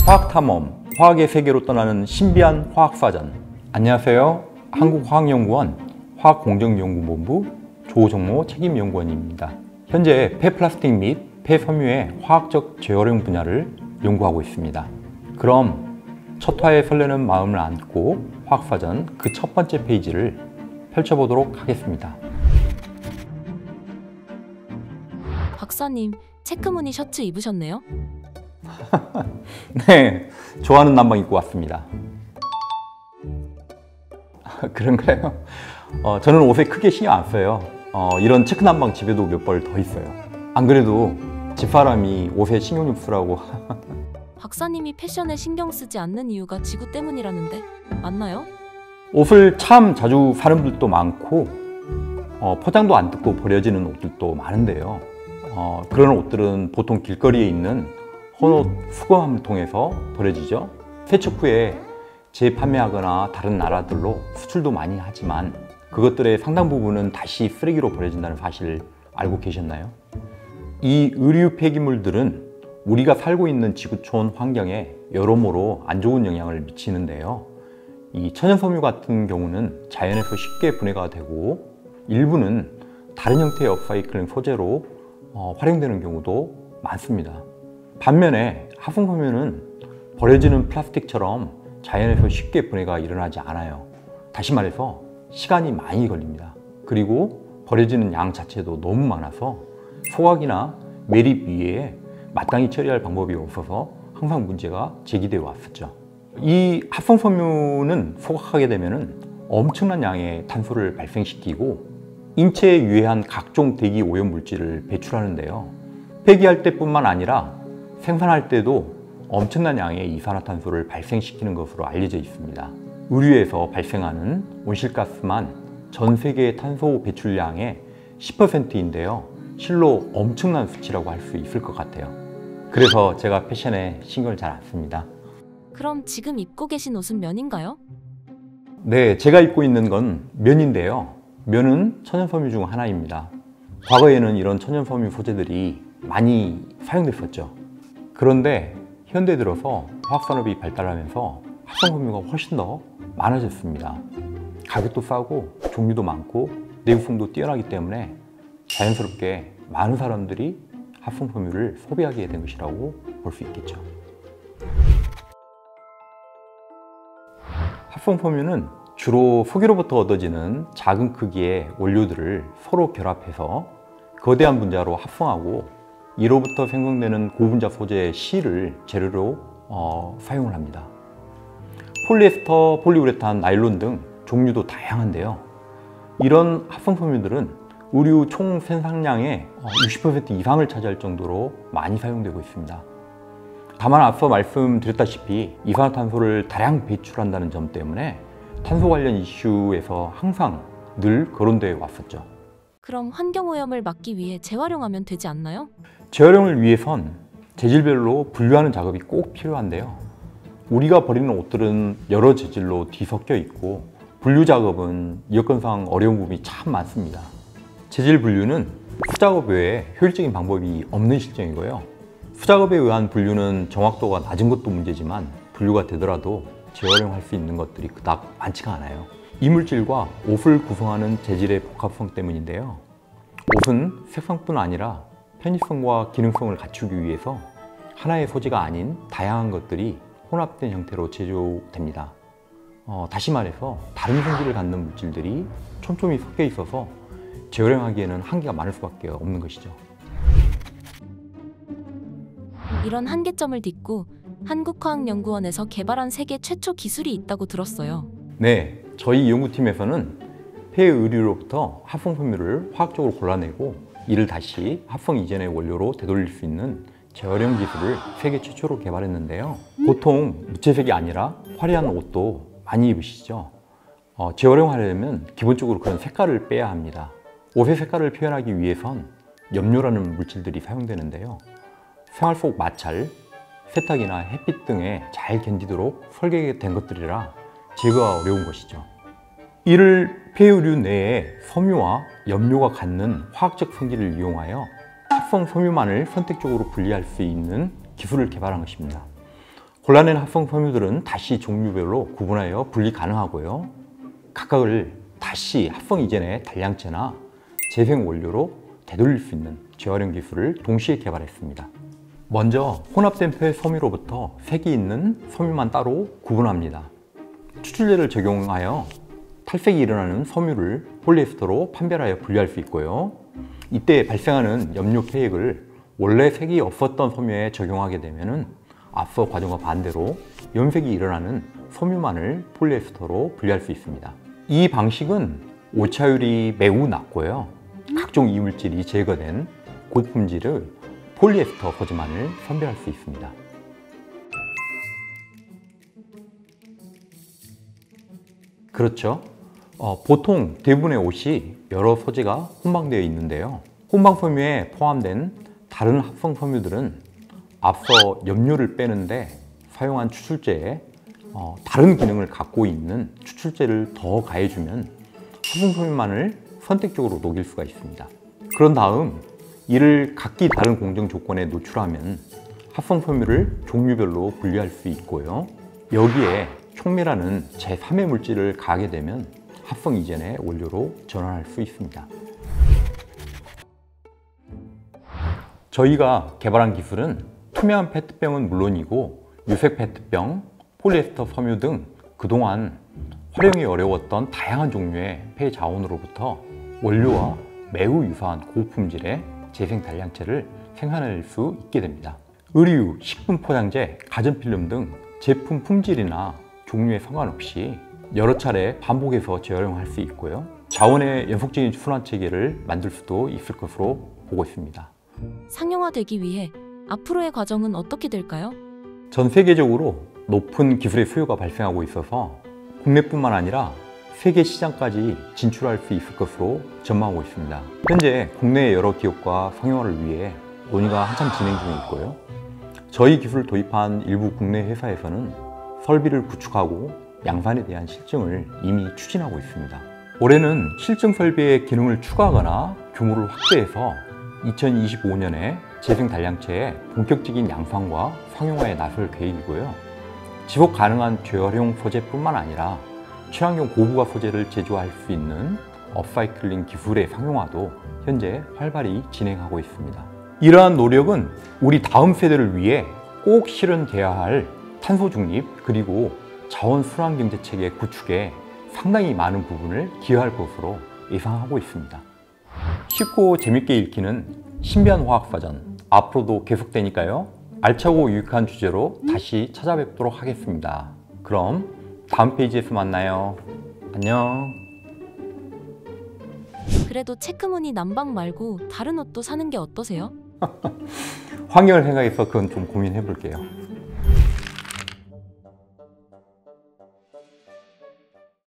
화학탐험, 화학의 세계로 떠나는 신비한 화학사전. 안녕하세요. 한국화학연구원 화학공정연구본부 조정모 책임연구원입니다. 현재 폐플라스틱 및 폐섬유의 화학적 재활용 분야를 연구하고 있습니다. 그럼 첫 화에 설레는 마음을 안고 화학사전 그 첫 번째 페이지를 펼쳐보도록 하겠습니다. 박사님, 체크무늬 셔츠 입으셨네요? 네, 좋아하는 남방 입고 왔습니다. 그런가요? 저는 옷에 크게 신경 안 써요. 이런 체크 남방 집에도 몇 벌 더 있어요. 안 그래도 집사람이 옷에 신경 좀 쓰라고. 박사님이 패션에 신경 쓰지 않는 이유가 지구 때문이라는데 맞나요? 옷을 참 자주 사는 분들도 많고 포장도 안 뜯고 버려지는 옷들도 많은데요. 그런 옷들은 보통 길거리에 있는 헌옷 수거함을 통해서 버려지죠. 세척 후에 재판매하거나 다른 나라들로 수출도 많이 하지만 그것들의 상당 부분은 다시 쓰레기로 버려진다는 사실을 알고 계셨나요? 이 의류 폐기물들은 우리가 살고 있는 지구촌 환경에 여러모로 안 좋은 영향을 미치는데요. 이 천연섬유 같은 경우는 자연에서 쉽게 분해가 되고 일부는 다른 형태의 업사이클링 소재로 활용되는 경우도 많습니다. 반면에 합성섬유는 버려지는 플라스틱처럼 자연에서 쉽게 분해가 일어나지 않아요. 다시 말해서 시간이 많이 걸립니다. 그리고 버려지는 양 자체도 너무 많아서 소각이나 매립 위에 마땅히 처리할 방법이 없어서 항상 문제가 제기되어 왔었죠. 이 합성섬유는 소각하게 되면 엄청난 양의 탄소를 발생시키고 인체에 유해한 각종 대기 오염 물질을 배출하는데요. 폐기할 때뿐만 아니라 생산할 때도 엄청난 양의 이산화탄소를 발생시키는 것으로 알려져 있습니다. 의류에서 발생하는 온실가스만 전 세계의 탄소 배출량의 10%인데요. 실로 엄청난 수치라고 할 수 있을 것 같아요. 그래서 제가 패션에 신경을 잘 안 씁니다. 그럼 지금 입고 계신 옷은 면인가요? 네, 제가 입고 있는 건 면인데요. 면은 천연섬유 중 하나입니다. 과거에는 이런 천연섬유 소재들이 많이 사용됐었죠. 그런데 현대 들어서 화학산업이 발달하면서 합성섬유가 훨씬 더 많아졌습니다. 가격도 싸고 종류도 많고 내구성도 뛰어나기 때문에 자연스럽게 많은 사람들이 합성섬유를 소비하게 된 것이라고 볼 수 있겠죠. 합성섬유는 주로 석유로부터 얻어지는 작은 크기의 원료들을 서로 결합해서 거대한 분자로 합성하고 이로부터 생성되는 고분자 소재 C를 재료로 사용을 합니다. 폴리에스터, 폴리우레탄, 나일론 등 종류도 다양한데요. 이런 합성섬유들은 의류 총 생산량의 60% 이상을 차지할 정도로 많이 사용되고 있습니다. 다만 앞서 말씀드렸다시피 이산화탄소를 다량 배출한다는 점 때문에 탄소 관련 이슈에서 항상 늘 거론되어 왔었죠. 그럼 환경오염을 막기 위해 재활용하면 되지 않나요? 재활용을 위해선 재질별로 분류하는 작업이 꼭 필요한데요. 우리가 버리는 옷들은 여러 재질로 뒤섞여 있고 분류 작업은 여건상 어려운 부분이 참 많습니다. 재질 분류는 수작업 외에 효율적인 방법이 없는 실정이고요. 수작업에 의한 분류는 정확도가 낮은 것도 문제지만 분류가 되더라도 재활용할 수 있는 것들이 그닥 많지가 않아요. 이물질과 옷을 구성하는 재질의 복합성 때문인데요. 옷은 색상뿐 아니라 편의성과 기능성을 갖추기 위해서 하나의 소재가 아닌 다양한 것들이 혼합된 형태로 제조됩니다. 다시 말해서 다른 성질을 갖는 물질들이 촘촘히 섞여 있어서 재활용하기에는 한계가 많을 수밖에 없는 것이죠. 이런 한계점을 딛고 한국화학연구원에서 개발한 세계 최초 기술이 있다고 들었어요. 네, 저희 연구팀에서는 폐의류로부터 합성섬유를 화학적으로 골라내고 이를 다시 합성 이전의 원료로 되돌릴 수 있는 재활용 기술을 세계 최초로 개발했는데요. 보통 무채색이 아니라 화려한 옷도 많이 입으시죠. 재활용하려면 기본적으로 그런 색깔을 빼야 합니다. 옷의 색깔을 표현하기 위해선 염료라는 물질들이 사용되는데요. 생활 속 마찰, 세탁이나 햇빛 등에 잘 견디도록 설계된 것들이라 제거가 어려운 것이죠. 이를 폐의류 내에 섬유와 염료가 갖는 화학적 성질을 이용하여 합성 섬유만을 선택적으로 분리할 수 있는 기술을 개발한 것입니다. 골라낸 합성 섬유들은 다시 종류별로 구분하여 분리 가능하고요. 각각을 다시 합성 이전의 단량체나 재생 원료로 되돌릴 수 있는 재활용 기술을 동시에 개발했습니다. 먼저 혼합된 폐 섬유로부터 색이 있는 섬유만 따로 구분합니다. 추출제를 적용하여 탈색이 일어나는 섬유를 폴리에스터로 판별하여 분리할 수 있고요. 이때 발생하는 염료 폐액을 원래 색이 없었던 섬유에 적용하게 되면 앞서 과정과 반대로 염색이 일어나는 섬유만을 폴리에스터로 분리할 수 있습니다. 이 방식은 오차율이 매우 낮고요. 각종 이물질이 제거된 고품질의 폴리에스터 소재만을 선별할 수 있습니다. 그렇죠. 보통 대부분의 옷이 여러 소재가 혼방되어 있는데요. 혼방 섬유에 포함된 다른 합성 섬유들은 앞서 염료를 빼는데 사용한 추출제에 다른 기능을 갖고 있는 추출제를 더 가해주면 합성 섬유만을 선택적으로 녹일 수가 있습니다. 그런 다음 이를 각기 다른 공정 조건에 노출하면 합성 섬유를 종류별로 분리할 수 있고요. 여기에 촉매라는 제3의 물질을 가하게 되면 합성 이전의 원료로 전환할 수 있습니다. 저희가 개발한 기술은 투명한 페트병은 물론이고 유색 페트병, 폴리에스터 섬유 등 그동안 활용이 어려웠던 다양한 종류의 폐 자원으로부터 원료와 매우 유사한 고품질의 재생 단량체를 생산할 수 있게 됩니다. 의류, 식품 포장재, 가전필름 등 제품 품질이나 종류에 상관없이 여러 차례 반복해서 재활용할 수 있고요. 자원의 연속적인 순환 체계를 만들 수도 있을 것으로 보고 있습니다. 상용화되기 위해 앞으로의 과정은 어떻게 될까요? 전 세계적으로 높은 기술의 수요가 발생하고 있어서 국내뿐만 아니라 세계 시장까지 진출할 수 있을 것으로 전망하고 있습니다. 현재 국내 여러 기업과 상용화를 위해 논의가 한참 진행 중에 있고요. 저희 기술을 도입한 일부 국내 회사에서는 설비를 구축하고 양산에 대한 실증을 이미 추진하고 있습니다. 올해는 실증 설비의 기능을 추가하거나 규모를 확대해서 2025년에 재생 단량체의 본격적인 양산과 상용화에 나설 계획이고요. 지속 가능한 재활용 소재뿐만 아니라 친환경 고부가 소재를 제조할 수 있는 업사이클링 기술의 상용화도 현재 활발히 진행하고 있습니다. 이러한 노력은 우리 다음 세대를 위해 꼭 실현돼야 할 탄소 중립 그리고 자원 순환 경제 체계 구축에 상당히 많은 부분을 기여할 것으로 예상하고 있습니다. 쉽고 재밌게 읽히는 신비한 화학사전 앞으로도 계속되니까요. 알차고 유익한 주제로 다시 찾아뵙도록 하겠습니다. 그럼 다음 페이지에서 만나요. 안녕. 그래도 체크무늬 남방 말고 다른 옷도 사는 게 어떠세요? 환경을 생각해서 그건 좀 고민해 볼게요.